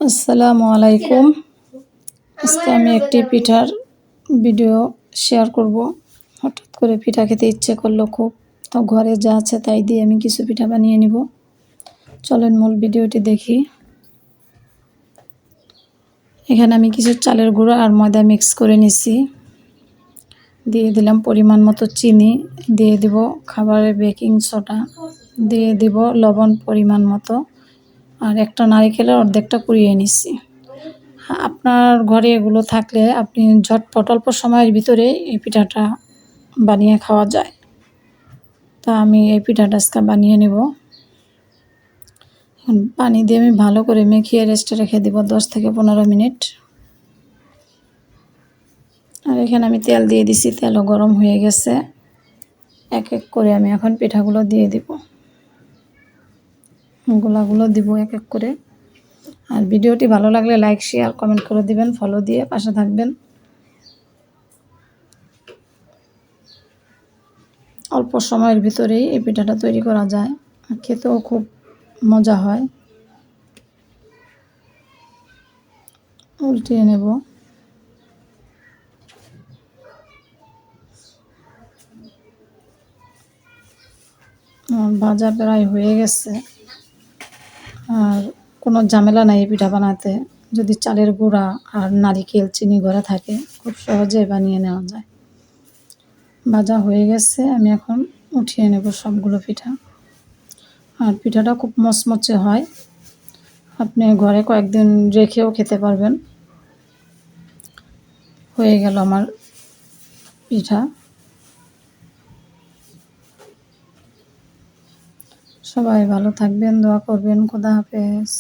আসসালামু আলাইকুম। আজকে আমি একটি পিঠার ভিডিও শেয়ার করব। হঠাৎ করে পিঠা খেতে ইচ্ছে করলো খুব, তো ঘরে যা আছে তাই দিয়ে আমি কিছু পিঠা বানিয়ে নিব। চলেন মূল ভিডিওটি দেখি। এখানে আমি কিছু চালের গুঁড়ো আর ময়দা মিক্স করে নিছি। দিয়ে দিলাম পরিমাণ মতো চিনি, দিয়ে দিব খাবারের বেকিং সোডা, দিয়ে দিব লবণ পরিমাণ মতো, আর একটা নারিকেলের অর্ধেকটা কুড়িয়ে নিচ্ছি। আপনার ঘরে এগুলো থাকলে আপনি ঝটপট অল্প সময়ের ভিতরে এই পিঠাটা বানিয়ে খাওয়া যায়। তা আমি এই পিঠাটা আজকে বানিয়ে নেব। এখন পানি দিয়ে আমি ভালো করে মেখে রেস্টে রেখে দেব 10 থেকে 15 মিনিট। আর এখানে আমি তেল দিয়ে দিছি, তেলও গরম হয়ে গেছে। এক এক করে আমি এখন পিঠাগুলো দিয়ে দিব, গোলাগুলো দিব এক এক করে। আর ভিডিওটি ভালো লাগলে লাইক শেয়ার কমেন্ট করে দিবেন, ফলো দিয়ে পাশে থাকবেন। অল্প সময়ের ভিতরেই এই পিঠাটা তৈরি করা যায়, খেতেও খুব মজা হয়। উল্টিয়ে নেব। ভাজা প্রায় হয়ে গেছে, আর কোনো ঝামেলা নাই এই পিঠা বানাতে। যদি চালের গুঁড়া আর নারিকেল চিনি ঘরে থাকে, খুব সহজে বানিয়ে নেওয়া যায়। ভাজা হয়ে গেছে, আমি এখন উঠিয়ে নেব সবগুলো পিঠা। আর পিঠাটা খুব মচমচে হয়, আপনি ঘরে কয়েকদিন রেখেও খেতে পারবেন। হয়ে গেল আমার পিঠা। সবাই ভালো থাকবেন, দোয়া করবেন। খোদা হাফেজ।